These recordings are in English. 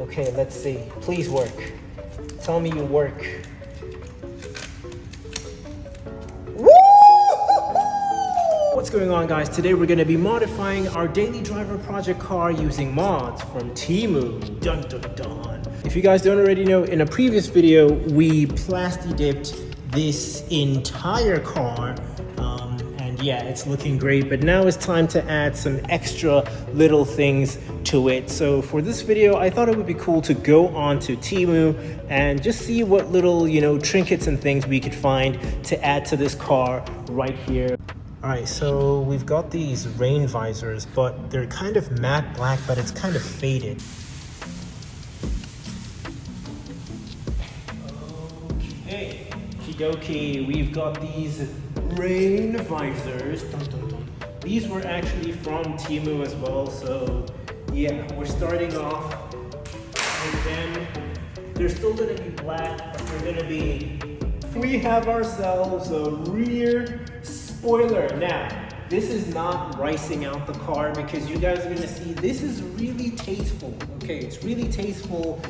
Okay, let's see. Please work. Tell me you work. Woo! What's going on, guys? Today we're going to be modifying our daily driver project car using mods from TEMU. Dun dun dun. If you guys don't already know, in a previous video we plasti dipped this entire car. Yeah, it's looking great, but now it's time to add some extra little things to it. So for this video, I thought it would be cool to go on to TEMU and just see what little, trinkets and things we could find to add to this car right here. All right, so we've got these rain visors, but they're kind of matte black, but it's kind of faded. Okay, okie we've got these rain visors. Dun, dun, dun. These were actually from TEMU as well, so yeah, we're starting off with them. They're still gonna be black, but they're gonna be, we have ourselves a rear spoiler. Now, this is not ricing out the car because you guys are gonna see this is really tasteful. Okay, it's really tasteful.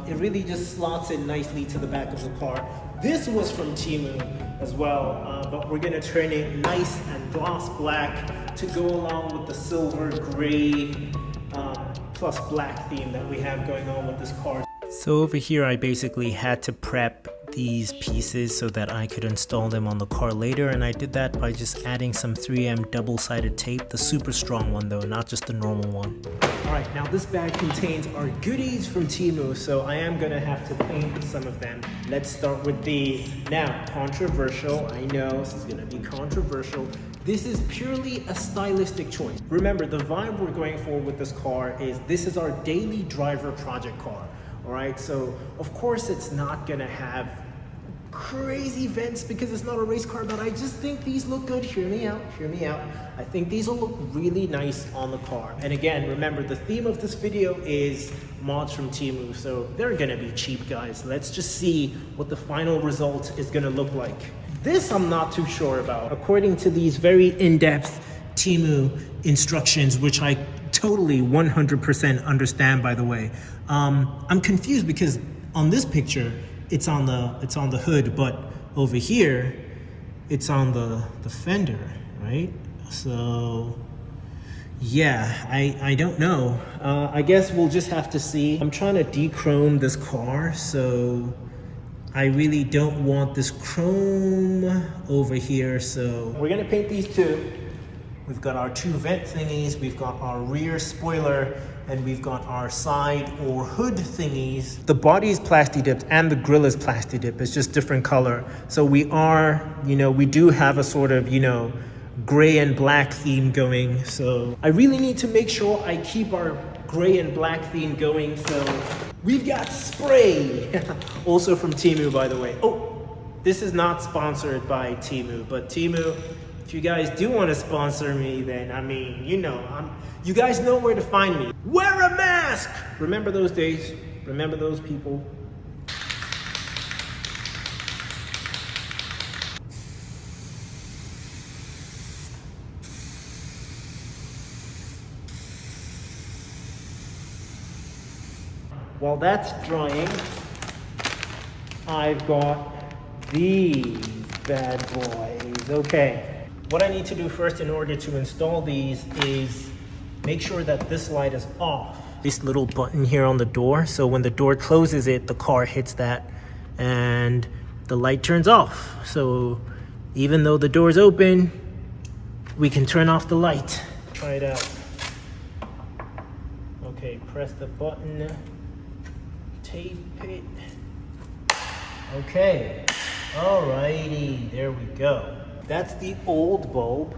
It really just slots in nicely to the back of the car. This was from TEMU as well, but we're gonna turn it nice and gloss black to go along with the silver gray plus black theme that we have going on with this car. So over here I basically had to prep these pieces so that I could install them on the car later, and I did that by just adding some 3M double-sided tape, the super strong one though, not just the normal one. Alright, now this bag contains our goodies from TEMU, so I am gonna have to paint some of them. Let's start with the, now, controversial, I know this is gonna be controversial. This is purely a stylistic choice. Remember, the vibe we're going for with this car is this is our daily driver project car. All right, so of course it's not gonna have crazy vents because it's not a race car, but I just think these look good. Hear me out, hear me out. I think these will look really nice on the car. And again, remember the theme of this video is mods from TEMU, so they're gonna be cheap, guys. Let's just see what the final result is gonna look like. This I'm not too sure about. According to these very in-depth TEMU instructions, which I totally 100% understand, by the way. I'm confused because on this picture it's on the hood, but over here it's on the fender, right? So yeah, I don't know. I guess we'll just have to see. I'm trying to de-chrome this car, so I really don't want this chrome over here, so we're gonna paint these two. We've got our two vent thingies, we've got our rear spoiler, and we've got our side or hood thingies. The body is plasti dipped and the grill is plasti dipped. It's just different color. So we are, we do have a sort of, gray and black theme going. So I really need to make sure I keep our gray and black theme going. So we've got spray, also from TEMU, by the way. Oh, this is not sponsored by TEMU, but TEMU, if you guys do want to sponsor me, then I mean, you guys know where to find me. Wear a mask! Remember those days? Remember those people? While that's drying, I've got these bad boys. Okay. What I need to do first in order to install these is make sure that this light is off. This little button here on the door, so when the door closes it, the car hits that and the light turns off. So even though the door is open, we can turn off the light. Try it out. Okay, press the button, tape it. Okay, alrighty, there we go. That's the old bulb.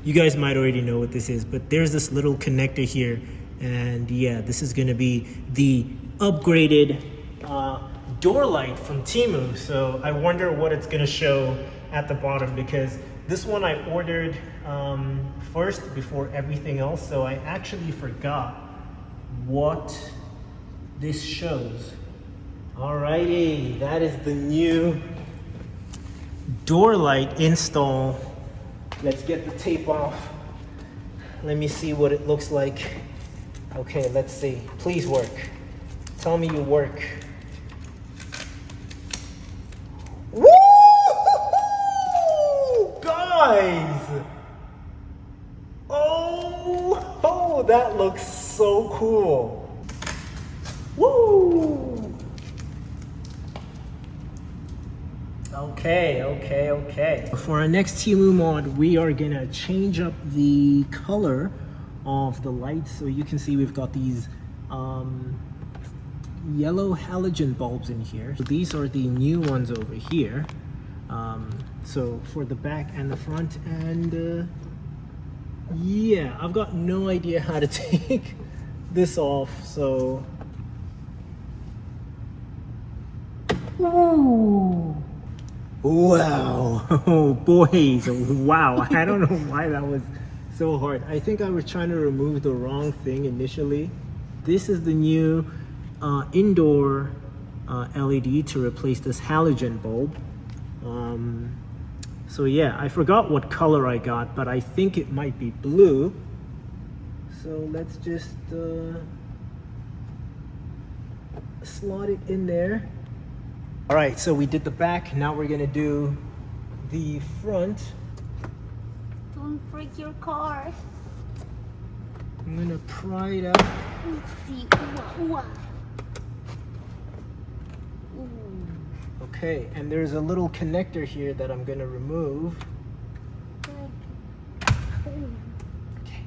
You guys might already know what this is, but there's this little connector here. And yeah, this is gonna be the upgraded door light from TEMU. So I wonder what it's gonna show at the bottom, because this one I ordered first before everything else. So I actually forgot what this shows. Alrighty, that is the new door light install. Let's get the tape off. Let me see what it looks like. Okay, let's see. Please work. Tell me you work. Woo! Guys! Oh, that looks so cool. Woo! Okay. For our next TEMU mod, we are gonna change up the color of the lights. So you can see we've got these yellow halogen bulbs in here. So these are the new ones over here. So for the back and the front, and yeah, I've got no idea how to take this off, so. Ooh. Wow. Oh, boys. Wow. I don't know why that was so hard. I think I was trying to remove the wrong thing initially. This is the new indoor LED to replace this halogen bulb. So yeah, I forgot what color I got, but I think it might be blue. So let's just slot it in there. All right, so we did the back. Now we're gonna do the front. Don't break your car. I'm gonna pry it out. Let's see. Ooh. Okay, and there's a little connector here that I'm gonna remove. Okay.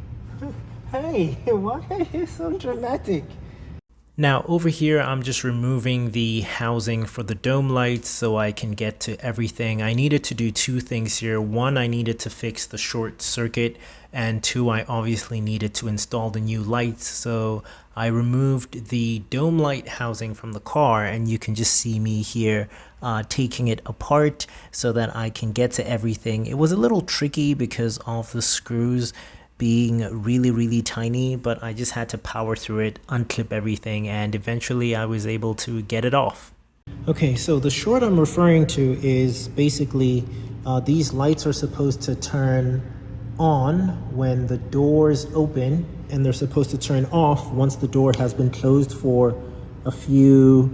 Hey, why are you so dramatic? Now over here, I'm just removing the housing for the dome lights so I can get to everything. I needed to do two things here. One, I needed to fix the short circuit, and two, I obviously needed to install the new lights. So I removed the dome light housing from the car, and you can just see me here taking it apart so that I can get to everything. It was a little tricky because of the screws being really tiny, but I just had to power through it, unclip everything, and eventually I was able to get it off. Okay, so the short I'm referring to is basically these lights are supposed to turn on when the doors open, and they're supposed to turn off once the door has been closed for a few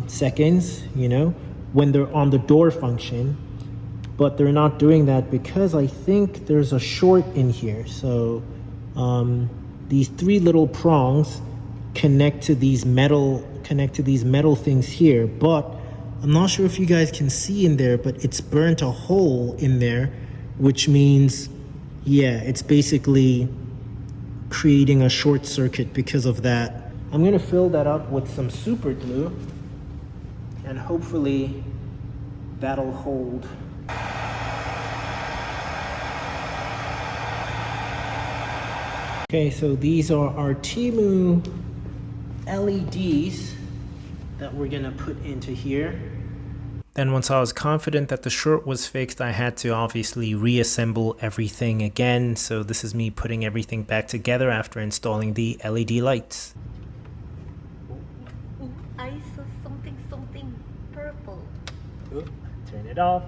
seconds, you know, when they're on the door function. But they're not doing that because I think there's a short in here. So these three little prongs connect to these metal things here, but I'm not sure if you guys can see in there, but it's burnt a hole in there, which means, yeah, it's basically creating a short circuit because of that. I'm gonna fill that up with some super glue, and hopefully that'll hold. Okay, so these are our TEMU LEDs that we're gonna put into here. Then once I was confident that the short was fixed, I had to obviously reassemble everything again. So this is me putting everything back together after installing the LED lights. I saw something purple. Ooh, turn it off.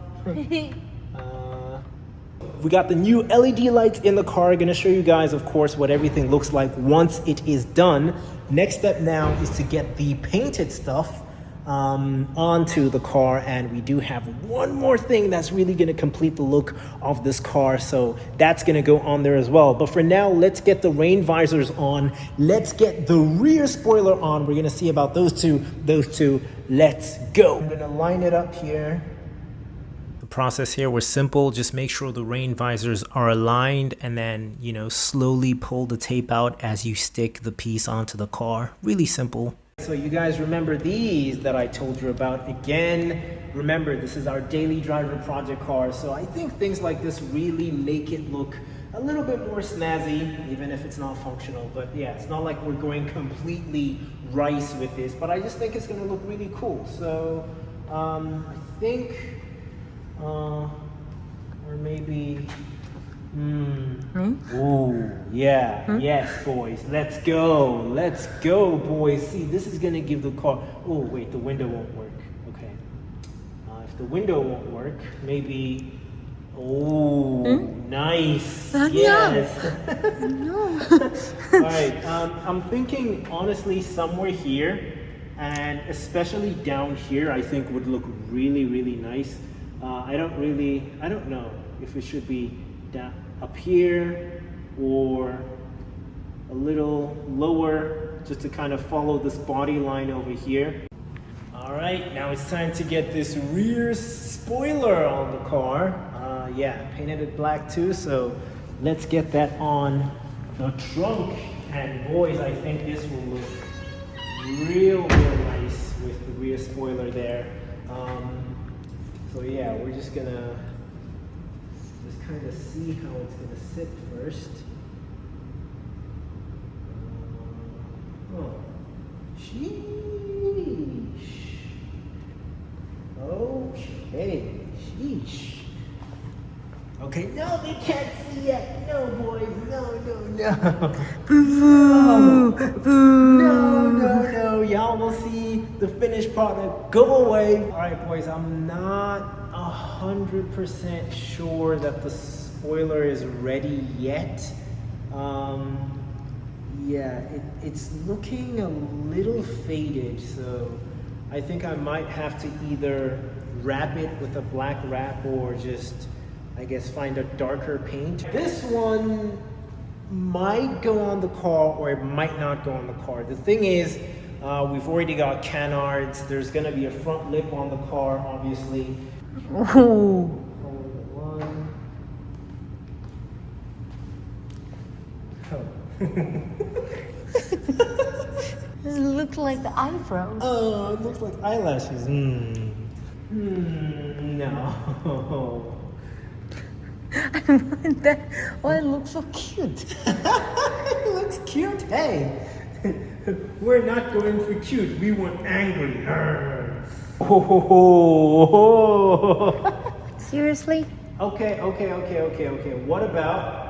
We got the new LED lights in the car. Gonna show you guys, of course, what everything looks like once it is done. Next step now is to get the painted stuff onto the car, and we do have one more thing that's really gonna complete the look of this car, so that's gonna go on there as well. But for now, let's get the rain visors on. Let's get the rear spoiler on. We're gonna see about those two. Let's go. I'm gonna line it up here. The process here was simple. Just make sure the rain visors are aligned, and then, you know, slowly pull the tape out as you stick the piece onto the car. Really simple. So you guys remember these that I told you about. Again, remember, this is our daily driver project car, so I think things like this really make it look a little bit more snazzy, even if it's not functional. But yeah, it's not like we're going completely rice with this, but I just think it's gonna look really cool. So I think or maybe oh yeah, yes boys, let's go boys. See, this is gonna give the car, oh wait, the window won't work. Okay, if the window won't work, maybe Oh, nice. Yeah. Yes. No. All right. I'm thinking honestly somewhere here, and especially down here, I think would look really, really nice. I don't know if it should be down up here or a little lower, just to kind of follow this body line over here. All right, now it's time to get this rear spoiler on the car. Yeah, painted it black too, so let's get that on the trunk. And boys, I think this will look real nice with the rear spoiler there. So yeah, we're just gonna kind of see how it's gonna sit first. Oh, sheesh. Okay, sheesh. Okay, no, they can't see yet. No, boys, no. No. Y'all will see the finished product. Go away. All right, boys, I'm not 100% sure that the spoiler is ready yet. Yeah, it's looking a little faded, so I think I might have to either wrap it with a black wrap or just, I guess, find a darker paint. This one might go on the car or it might not go on the car. The thing is, we've already got canards. There's gonna be a front lip on the car, obviously. Oh. It looks like the eyebrows. Oh, it looks like eyelashes. No. I want that. Oh, it looks so cute. It looks cute. Hey, we're not going for cute. We want angry. Oh. Seriously? Okay. What about?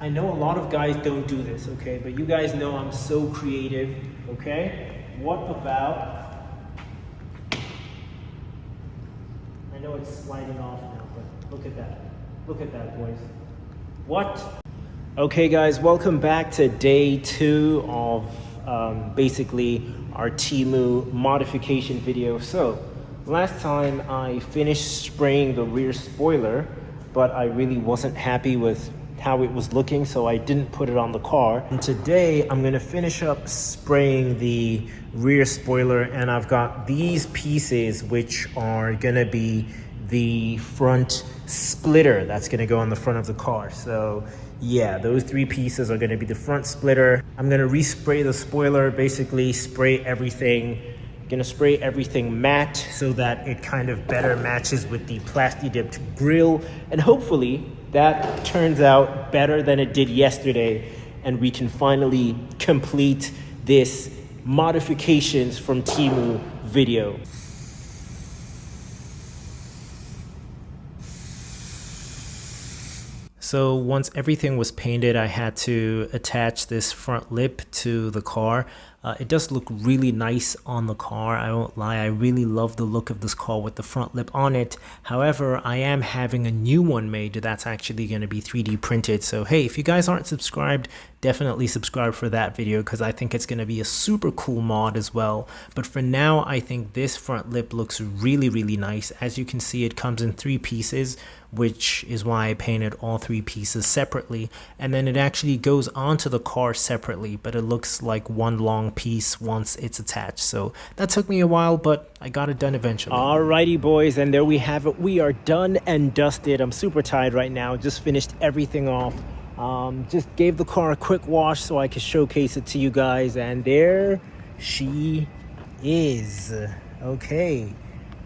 I know a lot of guys don't do this, okay? But you guys know I'm so creative, okay? What about? I know it's sliding off now, but look at that. Look at that, boys. What? Okay, guys, welcome back to day 2 of basically our TEMU modification video. So, last time I finished spraying the rear spoiler, but I really wasn't happy with how it was looking, so I didn't put it on the car. And today I'm gonna finish up spraying the rear spoiler, and I've got these pieces which are gonna be the front splitter that's gonna go on the front of the car. So yeah, those 3 pieces are gonna be the front splitter. I'm gonna respray the spoiler, basically spray everything. Gonna spray everything matte so that it kind of better matches with the plasti dipped grill, and hopefully that turns out better than it did yesterday, and we can finally complete this modifications from TEMU video. So once everything was painted, I had to attach this front lip to the car. It does look really nice on the car, I won't lie. I really love the look of this car with the front lip on it. However, I am having a new one made that's actually going to be 3D printed. So hey, if you guys aren't subscribed, definitely subscribe for that video, because I think it's going to be a super cool mod as well. But for now, I think this front lip looks really nice. As you can see, it comes in 3 pieces, which is why I painted all 3 pieces separately, and then it actually goes onto the car separately, but it looks like one long piece once it's attached. So that took me a while, but I got it done eventually. Alrighty, boys, and there we have it. We are done and dusted. I'm super tired right now. Just finished everything off. Just gave the car a quick wash so I could showcase it to you guys, and there she is. Okay,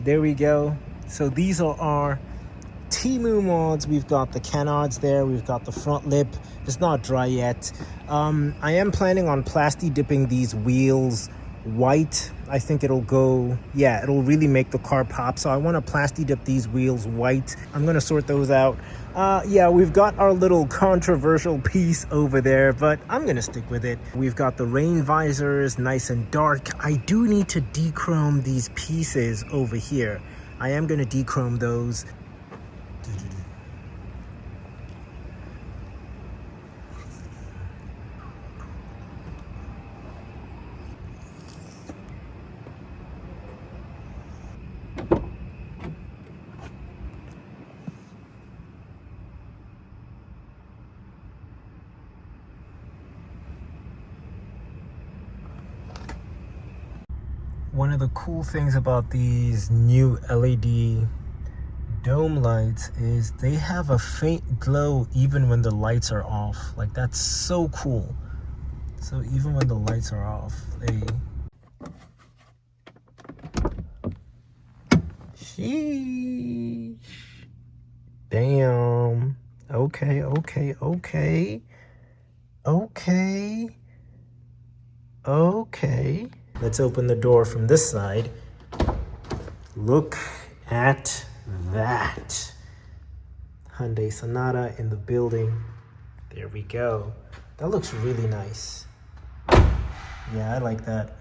there we go. So these are our TEMU mods. We've got the canards there, we've got the front lip. It's not dry yet. I am planning on plasti dipping these wheels white. I think it'll go, yeah, it'll really make the car pop. So I want to plasti dip these wheels white. I'm gonna sort those out. Yeah, we've got our little controversial piece over there, but I'm gonna stick with it. We've got the rain visors, nice and dark. I do need to dechrome these pieces over here. I am gonna dechrome those. One of the cool things about these new LED dome lights is they have a faint glow even when the lights are off. Like, that's so cool. So even when the lights are off, they... Sheesh. Damn. Okay. Let's open the door from this side. Look at that. Hyundai Sonata in the building. There we go. That looks really nice. Yeah, I like that.